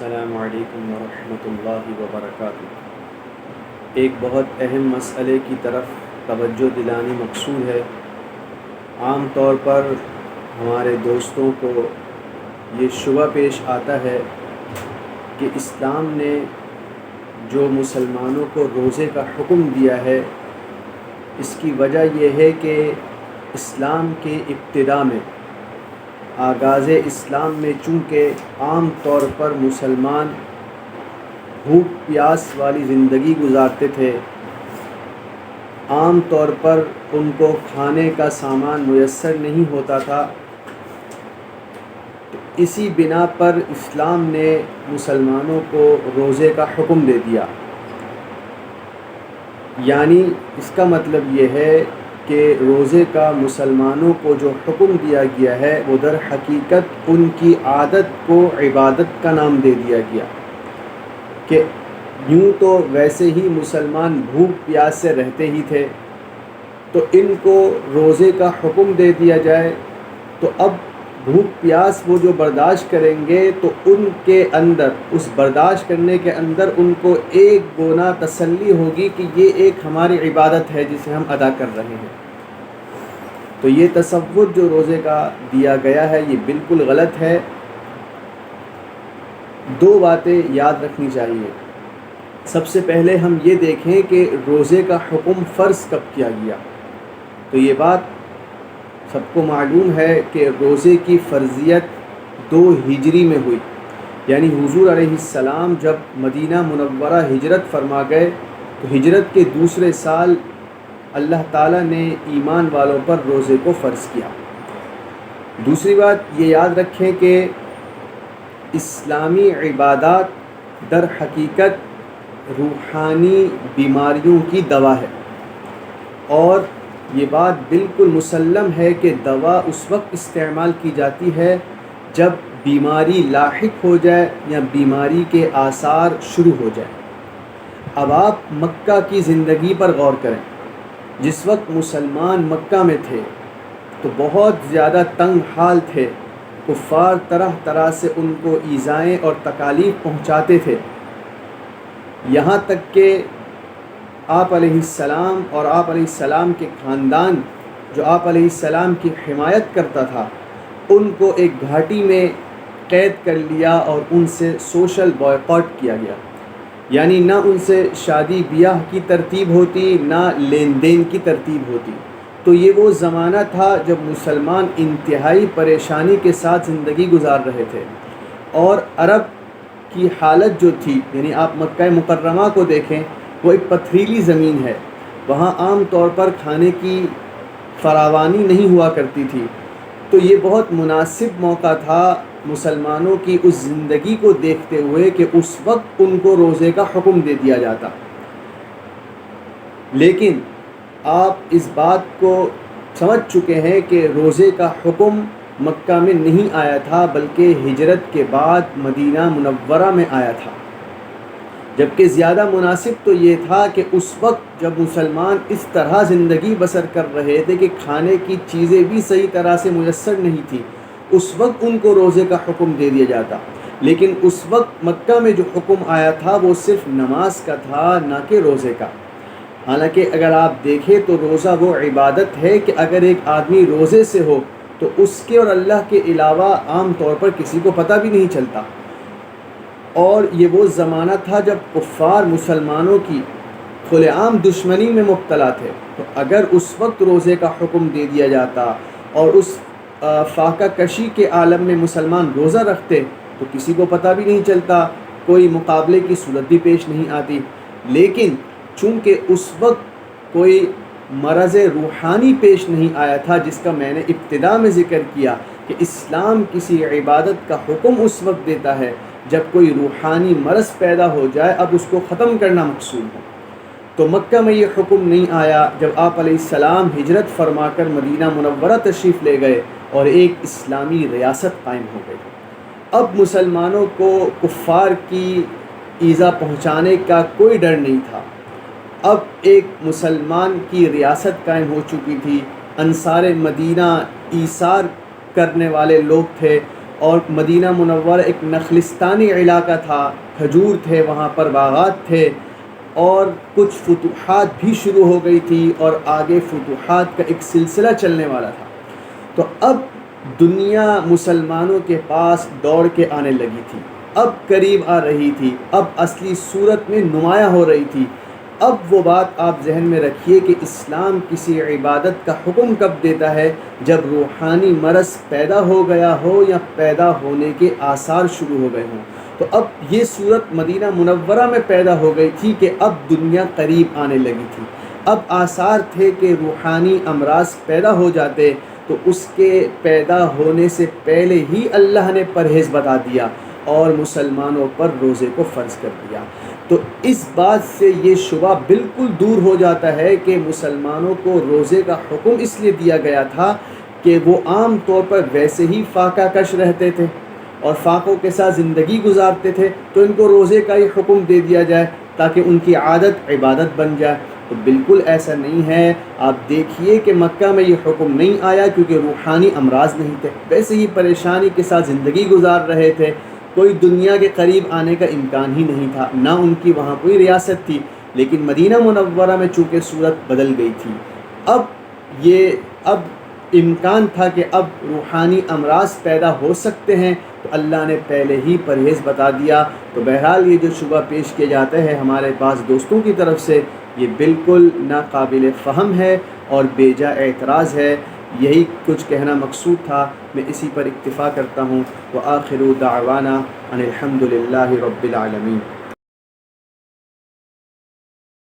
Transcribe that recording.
السلام علیکم ورحمۃ اللہ وبرکاتہ۔ ایک بہت اہم مسئلے کی طرف توجہ دلانی مقصود ہے۔ عام طور پر ہمارے دوستوں کو یہ شبہ پیش آتا ہے کہ اسلام نے جو مسلمانوں کو روزے کا حکم دیا ہے، اس کی وجہ یہ ہے کہ اسلام کے ابتدا میں، آغاز اسلام میں، چونکہ عام طور پر مسلمان بھوک پیاس والی زندگی گزارتے تھے، عام طور پر ان کو کھانے کا سامان میسر نہیں ہوتا تھا، تو اسی بنا پر اسلام نے مسلمانوں کو روزے کا حکم دے دیا۔ یعنی اس کا مطلب یہ ہے کہ روزے کا مسلمانوں کو جو حکم دیا گیا ہے وہ در حقیقت ان کی عادت کو عبادت کا نام دے دیا گیا، کہ یوں تو ویسے ہی مسلمان بھوک پیاس سے رہتے ہی تھے، تو ان کو روزے کا حکم دے دیا جائے تو اب بھوک پیاس وہ جو برداشت کریں گے تو ان کے اندر، اس برداشت کرنے کے اندر ان کو ایک گنا تسلی ہوگی کہ یہ ایک ہماری عبادت ہے جسے ہم ادا کر رہے ہیں۔ تو یہ تصور جو روزے کا دیا گیا ہے یہ بالکل غلط ہے۔ دو باتیں یاد رکھنی چاہیے۔ سب سے پہلے ہم یہ دیکھیں کہ روزے کا حکم فرض کب کیا گیا۔ تو یہ بات سب کو معلوم ہے کہ روزے کی فرضیت 2 ہجری میں ہوئی، یعنی حضور علیہ السلام جب مدینہ منورہ ہجرت فرما گئے تو ہجرت کے دوسرے سال اللہ تعالیٰ نے ایمان والوں پر روزے کو فرض کیا۔ دوسری بات یہ یاد رکھیں کہ اسلامی عبادات در حقیقت روحانی بیماریوں کی دوا ہے، اور یہ بات بالکل مسلم ہے کہ دوا اس وقت استعمال کی جاتی ہے جب بیماری لاحق ہو جائے یا بیماری کے آثار شروع ہو جائے۔ اب آپ مکہ کی زندگی پر غور کریں۔ جس وقت مسلمان مکہ میں تھے تو بہت زیادہ تنگ حال تھے، کفار طرح طرح سے ان کو ایذائیں اور تکالیف پہنچاتے تھے، یہاں تک کہ آپ علیہ السلام اور آپ علیہ السلام کے خاندان جو آپ علیہ السلام کی حمایت کرتا تھا، ان کو ایک گھاٹی میں قید کر لیا اور ان سے سوشل بائیکاٹ کیا گیا، یعنی نہ ان سے شادی بیاہ کی ترتیب ہوتی، نہ لین دین کی ترتیب ہوتی۔ تو یہ وہ زمانہ تھا جب مسلمان انتہائی پریشانی کے ساتھ زندگی گزار رہے تھے، اور عرب کی حالت جو تھی، یعنی آپ مکہ مکرمہ کو دیکھیں، وہ ایک پتھریلی زمین ہے، وہاں عام طور پر کھانے کی فراوانی نہیں ہوا کرتی تھی۔ تو یہ بہت مناسب موقع تھا مسلمانوں کی اس زندگی کو دیکھتے ہوئے کہ اس وقت ان کو روزے کا حکم دے دیا جاتا۔ لیکن آپ اس بات کو سمجھ چکے ہیں کہ روزے کا حکم مکہ میں نہیں آیا تھا، بلکہ ہجرت کے بعد مدینہ منورہ میں آیا تھا، جبکہ زیادہ مناسب تو یہ تھا کہ اس وقت جب مسلمان اس طرح زندگی بسر کر رہے تھے کہ کھانے کی چیزیں بھی صحیح طرح سے میسر نہیں تھی، اس وقت ان کو روزے کا حکم دے دیا جاتا۔ لیکن اس وقت مکہ میں جو حکم آیا تھا وہ صرف نماز کا تھا، نہ کہ روزے کا۔ حالانکہ اگر آپ دیکھیں تو روزہ وہ عبادت ہے کہ اگر ایک آدمی روزے سے ہو تو اس کے اور اللہ کے علاوہ عام طور پر کسی کو پتہ بھی نہیں چلتا، اور یہ وہ زمانہ تھا جب کفار مسلمانوں کی کھلے عام دشمنی میں مبتلا تھے۔ تو اگر اس وقت روزے کا حکم دے دیا جاتا اور اس فاقہ کشی کے عالم میں مسلمان روزہ رکھتے تو کسی کو پتہ بھی نہیں چلتا، کوئی مقابلے کی صورت بھی پیش نہیں آتی۔ لیکن چونکہ اس وقت کوئی مرض روحانی پیش نہیں آیا تھا، جس کا میں نے ابتدا میں ذکر کیا کہ اسلام کسی عبادت کا حکم اس وقت دیتا ہے جب کوئی روحانی مرض پیدا ہو جائے، اب اس کو ختم کرنا مقصود ہے۔ تو مکہ میں یہ حکم نہیں آیا، جب آپ علیہ السلام ہجرت فرما کر مدینہ منورہ تشریف لے گئے اور ایک اسلامی ریاست قائم ہو گئی۔ اب مسلمانوں کو کفار کی ایذا پہنچانے کا کوئی ڈر نہیں تھا۔ اب ایک مسلمان کی ریاست قائم ہو چکی تھی، انصار مدینہ ایثار کرنے والے لوگ تھے، اور مدینہ منورہ ایک نخلستانی علاقہ تھا، کھجور تھے وہاں پر، باغات تھے، اور کچھ فتوحات بھی شروع ہو گئی تھی اور آگے فتوحات کا ایک سلسلہ چلنے والا تھا۔ تو اب دنیا مسلمانوں کے پاس دوڑ کے آنے لگی تھی، اب قریب آ رہی تھی، اب اصلی صورت میں نمایاں ہو رہی تھی۔ اب وہ بات آپ ذہن میں رکھیے کہ اسلام کسی عبادت کا حکم کب دیتا ہے؟ جب روحانی مرض پیدا ہو گیا ہو یا پیدا ہونے کے آثار شروع ہو گئے ہوں۔ تو اب یہ صورت مدینہ منورہ میں پیدا ہو گئی تھی کہ اب دنیا قریب آنے لگی تھی، اب آثار تھے کہ روحانی امراض پیدا ہو جاتے، تو اس کے پیدا ہونے سے پہلے ہی اللہ نے پرہیز بتا دیا اور مسلمانوں پر روزے کو فرض کر دیا۔ تو اس بات سے یہ شبہ بالکل دور ہو جاتا ہے کہ مسلمانوں کو روزے کا حکم اس لیے دیا گیا تھا کہ وہ عام طور پر ویسے ہی فاقہ کش رہتے تھے اور فاقوں کے ساتھ زندگی گزارتے تھے، تو ان کو روزے کا ہی حکم دے دیا جائے تاکہ ان کی عادت عبادت بن جائے۔ تو بالکل ایسا نہیں ہے۔ آپ دیکھیے کہ مکہ میں یہ حکم نہیں آیا کیونکہ روحانی امراض نہیں تھے، ویسے ہی پریشانی کے ساتھ زندگی گزار رہے تھے، کوئی دنیا کے قریب آنے کا امکان ہی نہیں تھا، نہ ان کی وہاں کوئی ریاست تھی۔ لیکن مدینہ منورہ میں چونکہ صورت بدل گئی تھی، اب امکان تھا کہ اب روحانی امراض پیدا ہو سکتے ہیں، تو اللہ نے پہلے ہی پرہیز بتا دیا۔ تو بہرحال یہ جو شبہ پیش کیا جاتا ہے ہمارے پاس دوستوں کی طرف سے، یہ بالکل ناقابل فہم ہے اور بے جا اعتراض ہے۔ یہی کچھ کہنا مقصود تھا، میں اسی پر اکتفا کرتا ہوں۔ وآخر دعوانا ان الحمد للہ رب العالمین۔